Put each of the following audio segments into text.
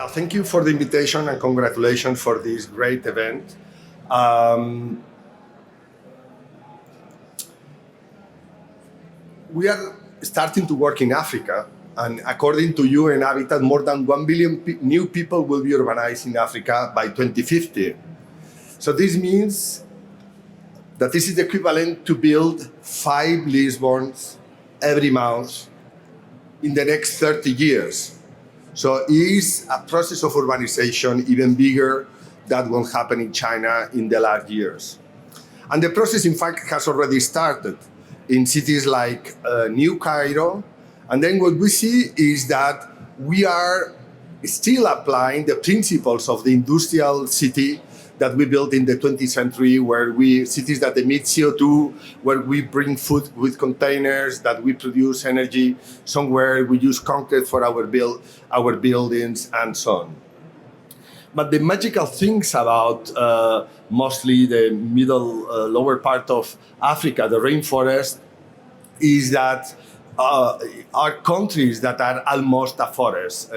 Thank you for the invitation and congratulations for this great event. Um, we are starting to work in Africa, and according to UN Habitat, more than 1 billion new people will be urbanized in Africa by 2050. So this means that this is equivalent to build 5 Lisbons every month in the next 30 years. So it is a process of urbanization even bigger than what happened in China in the last years. And the process, in fact, has already started in cities like New Cairo. And then what we see is that we are still applying the principles of the industrial city that we built in the 20th century, where cities that emit CO2, where we bring food with containers, that we produce energy somewhere, we use concrete for our buildings, and so on. But the magical things about mostly the lower part of Africa, the rainforest, is that are countries that are almost a forest.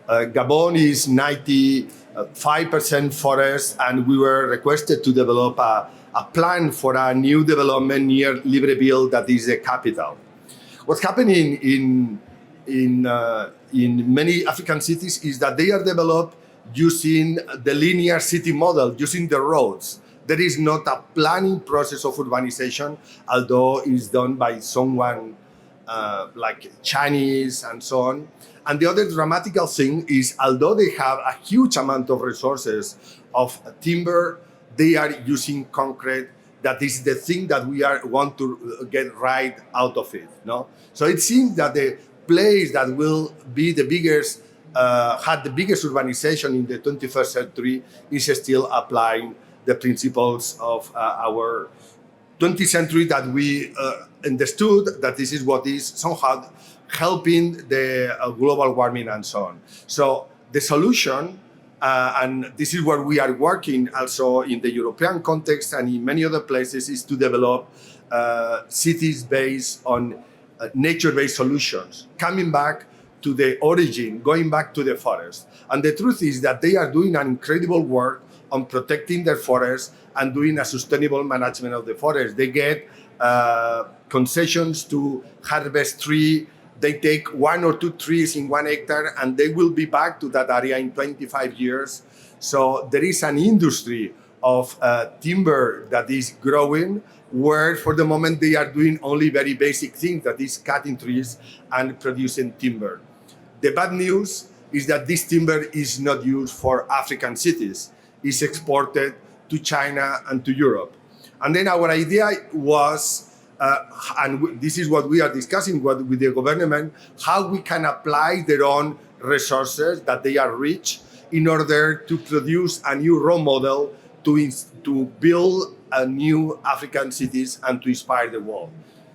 Gabon is 95% forest, and we were requested to develop a plan for a new development near Libreville, that is the capital. What's happening in many African cities is that they are developed using the linear city model, using the roads. There is not a planning process of urbanization, although it's done by someone like Chinese and so on. And the other dramatical thing is, although they have a huge amount of resources of timber, they are using concrete. That is the thing that we want to get right out of it. No, so it seems that the place that will be the biggest, had the biggest urbanization in the 21st century is still applying the principles of our 20th century, that we understood that this is what is somehow helping the global warming and so on. So the solution, and this is where we are working also in the European context and in many other places, is to develop cities based on nature-based solutions, coming back to the origin, going back to the forest. And the truth is that they are doing an incredible work on protecting their forests and doing a sustainable management of the forest. They get concessions to harvest trees. They take 1 or 2 trees in 1 hectare, and they will be back to that area in 25 years. So there is an industry of timber that is growing, where for the moment they are doing only very basic things, that is cutting trees and producing timber. The bad news is that this timber is not used for African cities. It's exported to China and to Europe. And then our idea was, and this is what we are discussing with the government, how we can apply their own resources that they are rich in order to produce a new role model to build a new African cities and to inspire the world.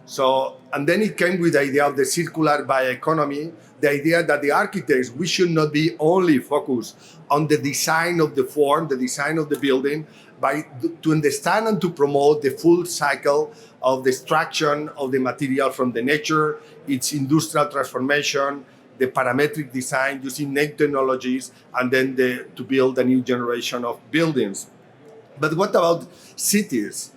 So, and then it came with the idea of the circular bioeconomy, the idea that the architects, we should not be only focused on the design of the form, the design of the building, but to understand and to promote the full cycle of the extraction of the material from the nature, its industrial transformation, the parametric design using new technologies, and then to build a new generation of buildings. But what about cities?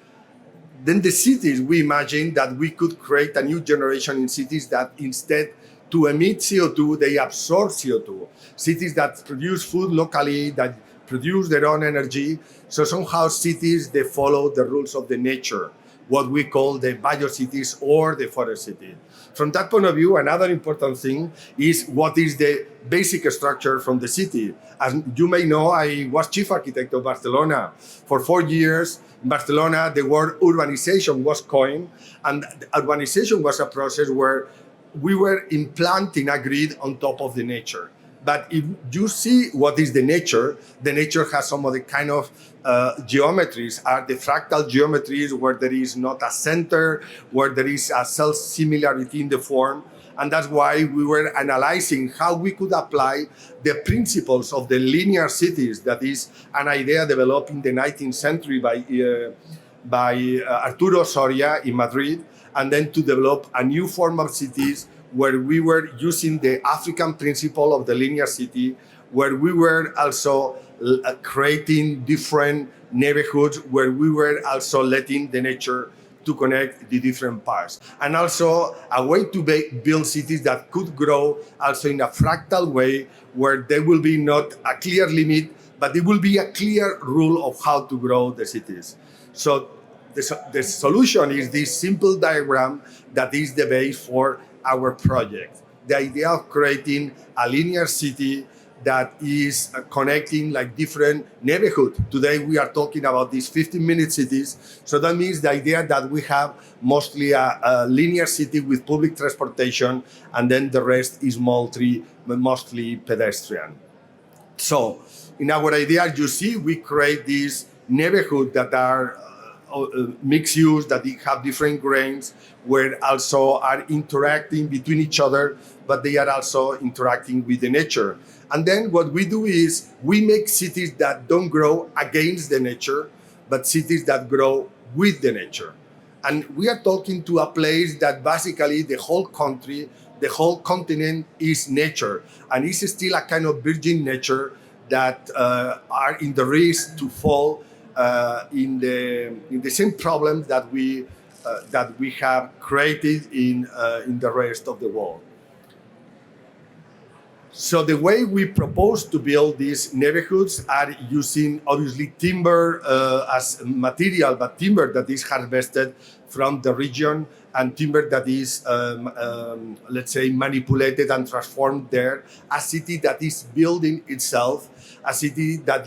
Then the cities, we imagine that we could create a new generation in cities that instead to emit CO2, they absorb CO2. Cities that produce food locally, that produce their own energy. So somehow cities, they follow the rules of the nature, what we call the biocities or the forest city. From that point of view, another important thing is what is the basic structure from the city. As you may know, I was chief architect of Barcelona. For 4 years in Barcelona, the word urbanization was coined, and urbanization was a process where we were implanting a grid on top of the nature. But if you see what is the nature has some of the kind of geometries, are the fractal geometries where there is not a center, where there is a self-similarity in the form. And that's why we were analyzing how we could apply the principles of the linear cities, that is an idea developed in the 19th century by Arturo Soria in Madrid, and then to develop a new form of cities where we were using the African principle of the linear city, where we were also creating different neighborhoods, where we were also letting the nature to connect the different parts. And also a way to build cities that could grow also in a fractal way, where there will be not a clear limit, but there will be a clear rule of how to grow the cities. So the solution is this simple diagram that is the base for our project. The idea of creating a linear city that is connecting like different neighborhoods. Today we are talking about these 15-minute cities. So that means the idea that we have mostly a linear city with public transportation, and then the rest is mostly pedestrian. So in our idea, you see, we create these neighborhoods that are mixed use, that they have different grains, where also are interacting between each other, but they are also interacting with the nature. And then what we do is we make cities that don't grow against the nature, but cities that grow with the nature. And we are talking to a place that basically the whole country, the whole continent is nature, and it's still a kind of virgin nature that are in the risk to fall in the same problems that we have created in the rest of the world. So the way we propose to build these neighborhoods are using obviously timber as material, but timber that is harvested from the region, and timber that is, let's say, manipulated and transformed there. A city that is building itself, a city that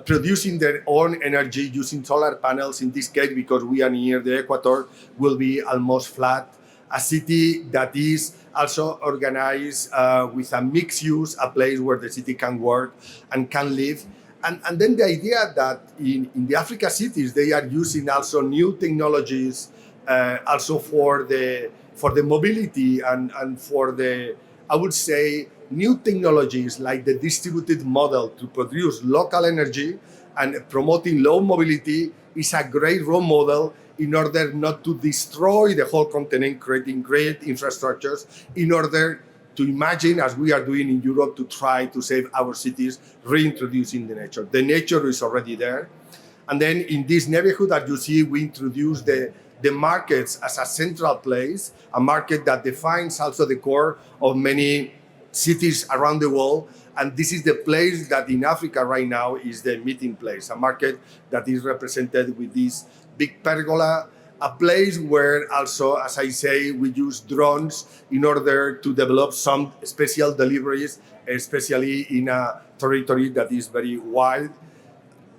producing their own energy using solar panels, in this case, because we are near the equator, will be almost flat. A city that is also organized with a mixed use, a place where the city can work and can live. And then the idea that in the Africa cities, they are using also new technologies, also for the mobility and for the, I would say, new technologies like the distributed model to produce local energy, and promoting low mobility is a great role model in order not to destroy the whole continent, creating great infrastructures, in order to imagine, as we are doing in Europe, to try to save our cities, reintroducing the nature. The nature is already there. And then in this neighborhood, as you see, we introduce the markets as a central place, a market that defines also the core of many cities around the world. And this is the place that in Africa right now is the meeting place, a market that is represented with this big pergola, a place where also, as I say, we use drones in order to develop some special deliveries, especially in a territory that is very wide.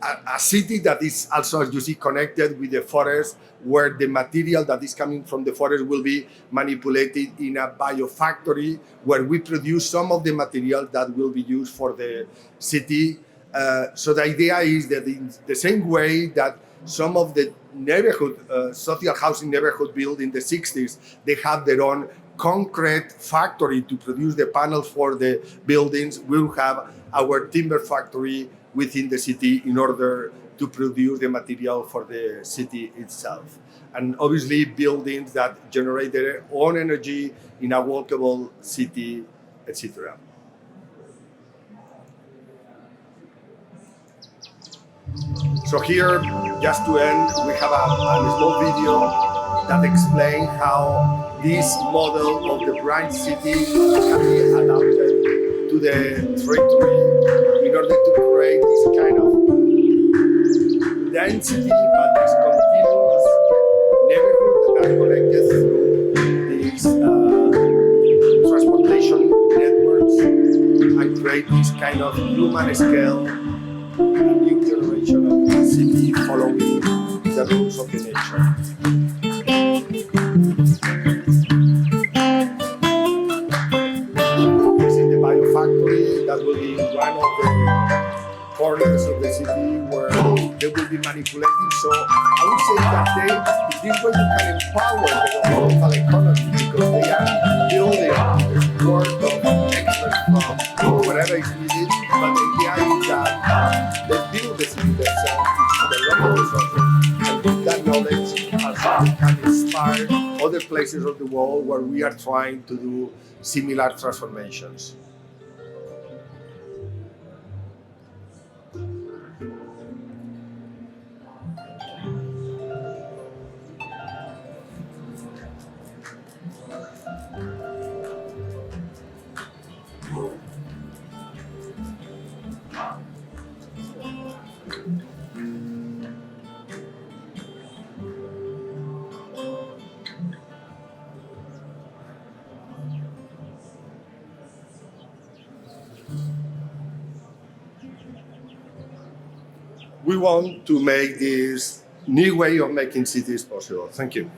A city that is also, as you see, connected with the forest, where the material that is coming from the forest will be manipulated in a biofactory, where we produce some of the material that will be used for the city. So the idea is that in the same way that some of the neighborhood, social housing neighborhood built in the 60s, they have their own concrete factory to produce the panels for the buildings. We'll have our timber factory within the city in order to produce the material for the city itself. And obviously buildings that generate their own energy in a walkable city, etc. So here, just to end, we have a small video that explains how this model of the branch city can be adapted to the territory in order to create this kind of density, but this continuous neighborhood that are connected through these transportation networks, and create this kind of human scale, a new generation of the city following the rules of the nature. This is the biofactory that will be one of the corners of the city where they will be manipulating. So I would say that in this way you can empower the local economy, because they are building the support of experts from wherever is needed. But the idea is that they build the city themselves with the local resources, and with that knowledge also they can inspire other places of the world where we are trying to do similar transformations. we want to make this new way of making cities possible. Thank you.